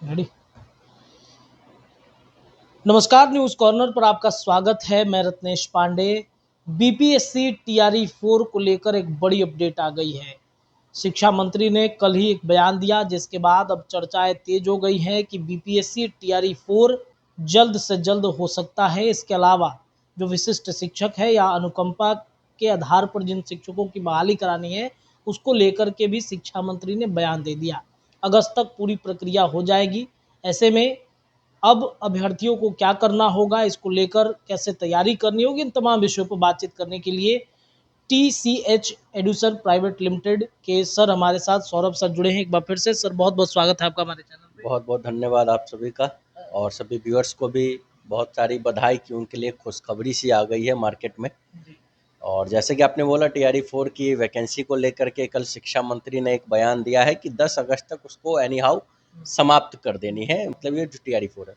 Ready. नमस्कार, news corner पर आपका स्वागत है। मैं रत्नेश पांडे। बीपीएससी टीआरई 4 को लेकर एक बड़ी अपडेट आ गई है। शिक्षा मंत्री ने कल ही एक बयान दिया, जिसके बाद अब चर्चाएं तेज हो गई हैं कि बीपीएससी टीआरई 4 जल्द से जल्द हो सकता है। इसके अलावा जो विशिष्ट शिक्षक है या अनुकंपा के आधार पर जिन शिक्षकों की बहाली करानी है, उसको लेकर के भी शिक्षा मंत्री ने बयान दे दिया। अगस्त तक पूरी प्रक्रिया हो जाएगी। ऐसे में अब अभ्यर्थियों को क्या करना होगा, इसको लेकर कैसे तैयारी करनी होगी, इन तमाम विषयों पर बातचीत करने के लिए TCH एडुसर प्राइवेट लिमिटेड के सर हमारे साथ सौरभ सर जुड़े हैं। एक बार फिर से सर बहुत बहुत स्वागत है आपका हमारे चैनल पे। बहुत बहुत धन्यवाद आप सभी का, और सभी व्यूअर्स को भी बहुत सारी बधाई कि उनके लिए खुशखबरी सी आ गई है मार्केट में। और जैसे कि आपने बोला, टीआरई 4 की वैकेंसी को लेकर के कल शिक्षा मंत्री ने एक बयान दिया है कि 10 अगस्त तक उसको एनी हाउ समाप्त कर देनी है। मतलब ये जो टीआरई 4 है,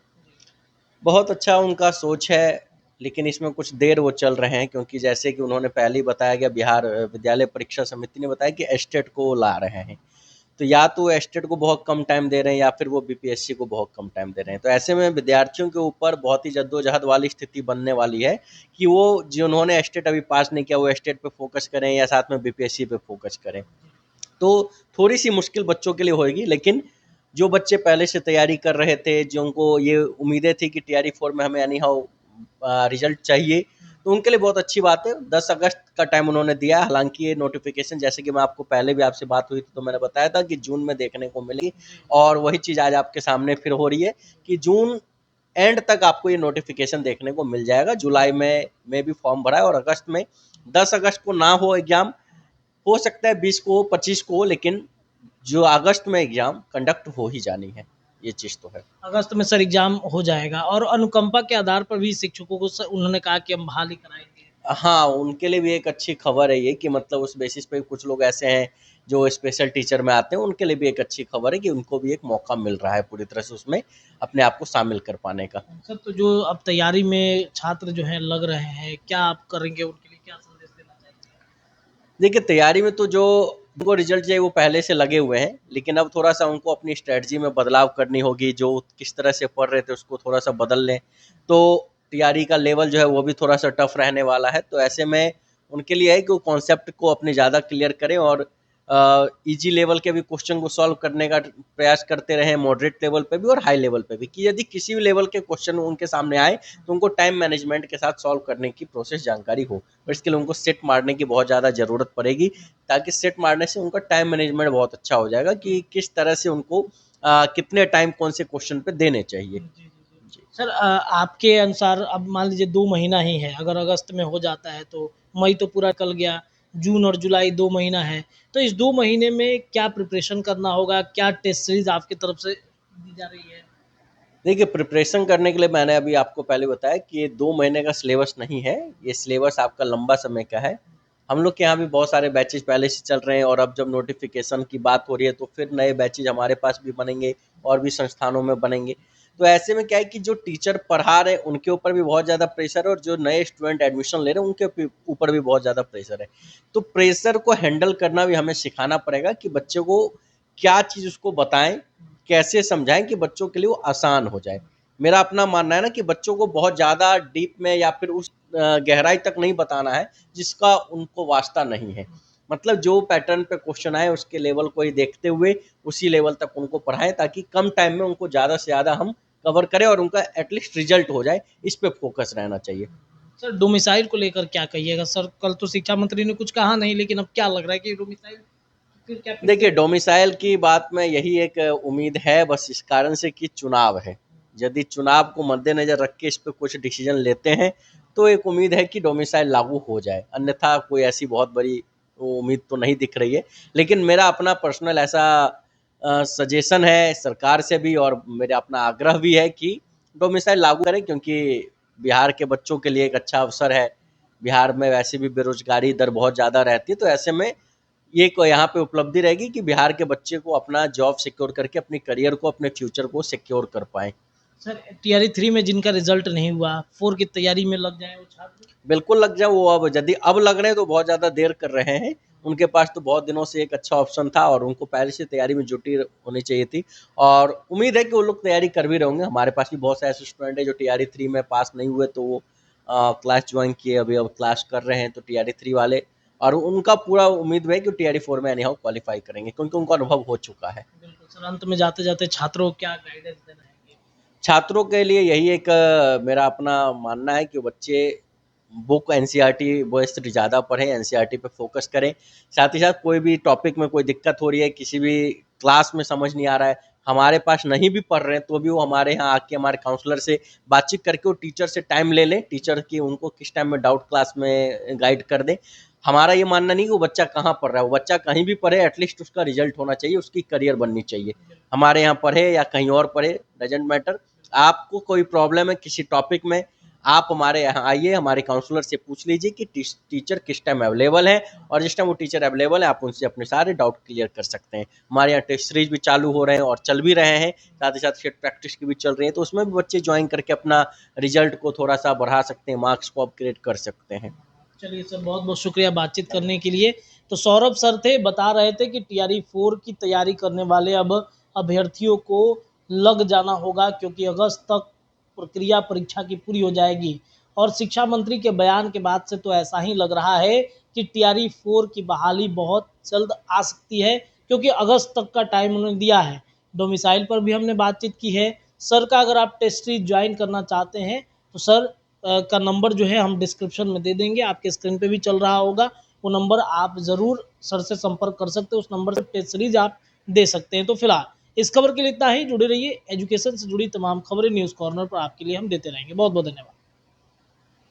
बहुत अच्छा उनका सोच है, लेकिन इसमें कुछ देर वो चल रहे हैं, क्योंकि जैसे कि उन्होंने पहले ही बताया गया, बिहार विद्यालय परीक्षा समिति ने बताया कि एस्टेट को ला रहे हैं। तो या तो एस्टेट को बहुत कम टाइम दे रहे हैं या फिर वो बीपीएससी को बहुत कम टाइम दे रहे हैं। तो ऐसे में विद्यार्थियों के ऊपर बहुत ही जद्दोजहद वाली स्थिति बनने वाली है कि वो जिन्होंने एस्टेट अभी पास नहीं किया वो एस्टेट पे फोकस करें या साथ में बीपीएससी पे फोकस करें। तो थोड़ी सी मुश्किल बच्चों के लिए होगी, लेकिन जो बच्चे पहले से तैयारी कर रहे थे, जो उनको ये उम्मीदें थी कि टीआरई 4 में हमें एनी हाउ रिजल्ट चाहिए, तो उनके लिए बहुत अच्छी बात है। 10 अगस्त का टाइम उन्होंने दिया है। हालांकि ये नोटिफिकेशन, जैसे कि मैं आपको पहले भी आपसे बात हुई थी तो मैंने बताया था कि जून में देखने को मिलेगी, और वही चीज़ आज आपके सामने फिर हो रही है कि जून एंड तक आपको ये नोटिफिकेशन देखने को मिल जाएगा। जुलाई में भी फॉर्म भरा है, और अगस्त में 10 अगस्त को ना हो एग्जाम, हो सकता है 20 को 25 को, लेकिन जो अगस्त में एग्जाम कंडक्ट हो ही जानी है, ये चीज़ तो है। अगस्त में सर एग्जाम हो जाएगा और अनुकंपा के आधार पर भी शिक्षकों को सर उन्होंने कहा कि हम बहाली कराएंगे। हाँ, उनके लिए भी एक अच्छी खबर है ये, कि मतलब उस बेसिस पे कुछ लोग ऐसे हैं जो स्पेशल टीचर में आते हैं, उनके लिए भी एक अच्छी खबर है कि उनको भी एक मौका मिल रहा है पूरी तरह से उसमें अपने आप को शामिल कर पाने का। सर तो जो अब तैयारी में छात्र जो हैं लग रहे हैं, क्या आप करेंगे उनके लिए, क्या संदेश देना चाहेंगे? देखिए, तैयारी में तो जो उनको रिजल्ट चाहिए वो पहले से लगे हुए हैं, लेकिन अब थोड़ा सा उनको अपनी स्ट्रेटजी में बदलाव करनी होगी। जो किस तरह से पढ़ रहे थे उसको थोड़ा सा बदल लें, तो तैयारी का लेवल जो है वो भी थोड़ा सा टफ रहने वाला है। तो ऐसे में उनके लिए है कि वो कॉन्सेप्ट को अपने ज़्यादा क्लियर करें, और इजी लेवल के भी क्वेश्चन को सॉल्व करने का प्रयास करते रहें, मॉडरेट लेवल पे भी और हाई लेवल पे भी, कि यदि किसी भी लेवल के क्वेश्चन उनके सामने आए तो उनको टाइम मैनेजमेंट के साथ सॉल्व करने की प्रोसेस जानकारी हो। और इसके लिए उनको सेट मारने की बहुत ज़्यादा ज़रूरत पड़ेगी, ताकि सेट मारने से उनका टाइम मैनेजमेंट बहुत अच्छा हो जाएगा कि किस तरह से उनको कितने टाइम कौन से क्वेश्चन पे देने चाहिए। जी। सर आपके अनुसार अब मान लीजिए 2 महीना ही है, अगर अगस्त में हो जाता है तो मई तो पूरा कल गया, जून और जुलाई 2 महीना है। तो इस 2 महीने में क्या प्रिपरेशन करना होगा? क्या टेस्ट सीरीज़ आपकी तरफ से दी जा रही है? देखिए, प्रिपरेशन करने के लिए मैंने अभी आपको पहले बताया कि ये 2 महीने का सिलेबस नहीं है, ये सिलेबस आपका लंबा समय का है। हम लोग के यहाँ भी बहुत सारे बैचेज़ पहले से चल रहे हैं, और अब जब नोटिफ़िकेशन की बात हो रही है तो फिर नए बैचेज़ हमारे पास भी बनेंगे और भी संस्थानों में बनेंगे। तो ऐसे में क्या है कि जो टीचर पढ़ा रहे हैं उनके ऊपर भी बहुत ज़्यादा प्रेशर है, और जो नए स्टूडेंट एडमिशन ले रहे हैं उनके ऊपर भी बहुत ज़्यादा प्रेशर है। तो प्रेशर को हैंडल करना भी हमें सिखाना पड़ेगा कि बच्चों को क्या चीज़ उसको बताएँ, कैसे समझाएं कि बच्चों के लिए वो आसान हो जाए। मेरा अपना मानना है ना कि बच्चों को बहुत ज़्यादा डीप में या फिर उस गहराई तक नहीं बताना है जिसका उनको वास्ता नहीं है। मतलब जो पैटर्न पे क्वेश्चन आए उसके लेवल को ही देखते हुए उसी लेवल तक उनको पढ़ाएं, ताकि कम टाइम में उनको ज़्यादा से ज़्यादा हम कवर करें और उनका एटलीस्ट रिजल्ट हो जाए। इस पे फोकस रहना चाहिए। सर डोमिसाइल को लेकर क्या कहिएगा? सर कल तो शिक्षा मंत्री ने कुछ कहा नहीं, लेकिन अब क्या लग रहा है कि डोमिसाइल फिर क्या देखिए, प्रिपरेशन? डोमिसाइल की बात में यही एक उम्मीद है, बस इस कारण से कि चुनाव है। यदि चुनाव को मद्देनज़र रख के इस पे कुछ डिसीजन लेते हैं तो एक उम्मीद है कि डोमिसाइल लागू हो जाए, अन्यथा कोई ऐसी बहुत बड़ी उम्मीद तो नहीं दिख रही है। लेकिन मेरा अपना पर्सनल ऐसा सजेशन है सरकार से भी, और मेरा अपना आग्रह भी है कि डोमिसाइल लागू करें, क्योंकि बिहार के बच्चों के लिए एक अच्छा अवसर है। बिहार में वैसे भी बेरोजगारी दर बहुत ज़्यादा रहती है, तो ऐसे में ये को यहाँ पे उपलब्धि रहेगी कि बिहार के बच्चे को अपना जॉब सिक्योर करके अपने करियर को, अपने फ्यूचर को सिक्योर कर पाएँ। सर टीआरई 3 में जिनका रिजल्ट नहीं हुआ, 4 की तैयारी में लग जाए वो छात्र? बिल्कुल लग जाए वो, अब यदि अब लग रहे हैं तो बहुत ज़्यादा देर कर रहे हैं। उनके पास तो बहुत दिनों से एक अच्छा ऑप्शन था और उनको पहले से तैयारी में जुटी होनी चाहिए थी और उम्मीद है कि वो लोग तैयारी कर भी रहे होंगे। हमारे पास भी बहुत से ऐसे स्टूडेंट हैं जो TRE 3 में पास नहीं हुए, तो वो क्लास ज्वाइन किए, अभी अब क्लास कर रहे हैं, तो TRE 3 वाले, और उनका पूरा उम्मीद है कि TRE 4 में एनी हाउ क्वालिफाई करेंगे क्योंकि उनका अनुभव हो चुका है। बिल्कुल सर, अंत में जाते-जाते छात्रों को क्या गाइडेंस देना है? छात्रों के लिए यही एक मेरा अपना मानना है कि बच्चे बुक एनसीईआरटी बेस्ड ज़्यादा पढ़ें, एनसीईआरटी पे फोकस करें। साथ ही साथ कोई भी टॉपिक में कोई दिक्कत हो रही है, किसी भी क्लास में समझ नहीं आ रहा है, हमारे पास नहीं भी पढ़ रहे हैं, तो भी वो हमारे यहाँ आके हमारे काउंसलर से बातचीत करके वो टीचर से टाइम ले लें, टीचर की उनको किस टाइम में डाउट क्लास में गाइड कर दें। हमारा ये मानना नहीं कि वो बच्चा कहाँ पढ़ रहा है, वो बच्चा कहीं भी पढ़े, एटलीस्ट उसका रिजल्ट होना चाहिए, उसकी करियर बननी चाहिए। हमारे यहाँ पढ़े या कहीं और पढ़े, डजेंट मैटर। आपको कोई प्रॉब्लम है किसी टॉपिक में, आप हमारे यहाँ आइए, हमारे काउंसलर से पूछ लीजिए कि टीचर किस टाइम अवेलेबल है, और जिस टाइम वो टीचर अवेलेबल है आप उनसे अपने सारे डाउट क्लियर कर सकते हैं। हमारे यहाँ टेस्ट सीरीज भी चालू हो रहे हैं और चल भी रहे हैं, साथ ही साथ सेट प्रैक्टिस की भी चल रही है, तो उसमें भी बच्चे ज्वाइन करके अपना रिजल्ट को थोड़ा सा बढ़ा सकते हैं, मार्क्स को अपग्रेड कर सकते हैं। चलिए सर, बहुत-बहुत शुक्रिया बातचीत करने के लिए। तो सौरभ सर थे, बता रहे थे कि TRE 4 की तैयारी करने वाले अब अभ्यर्थियों को लग जाना होगा क्योंकि अगस्त तक प्रक्रिया परीक्षा की पूरी हो जाएगी और शिक्षा मंत्री के बयान के बाद से तो ऐसा ही लग रहा है कि TRE 4 की बहाली बहुत जल्द आ सकती है क्योंकि अगस्त तक का टाइम उन्होंने दिया है। डोमिसाइल पर भी हमने बातचीत की है। सर का अगर आप टेस्ट सीरीज ज्वाइन करना चाहते हैं तो सर का नंबर जो है हम डिस्क्रिप्शन में दे देंगे, आपके स्क्रीन पे भी चल रहा होगा। वो नंबर आप ज़रूर सर से संपर्क कर सकते हैं, उस नंबर से टेस्ट सीरीज आप दे सकते हैं। तो फिलहाल इस खबर के लिए इतना ही। जुड़े रहिए, एजुकेशन से जुड़ी तमाम खबरें न्यूज़ कॉर्नर पर आपके लिए हम देते रहेंगे। बहुत बहुत धन्यवाद।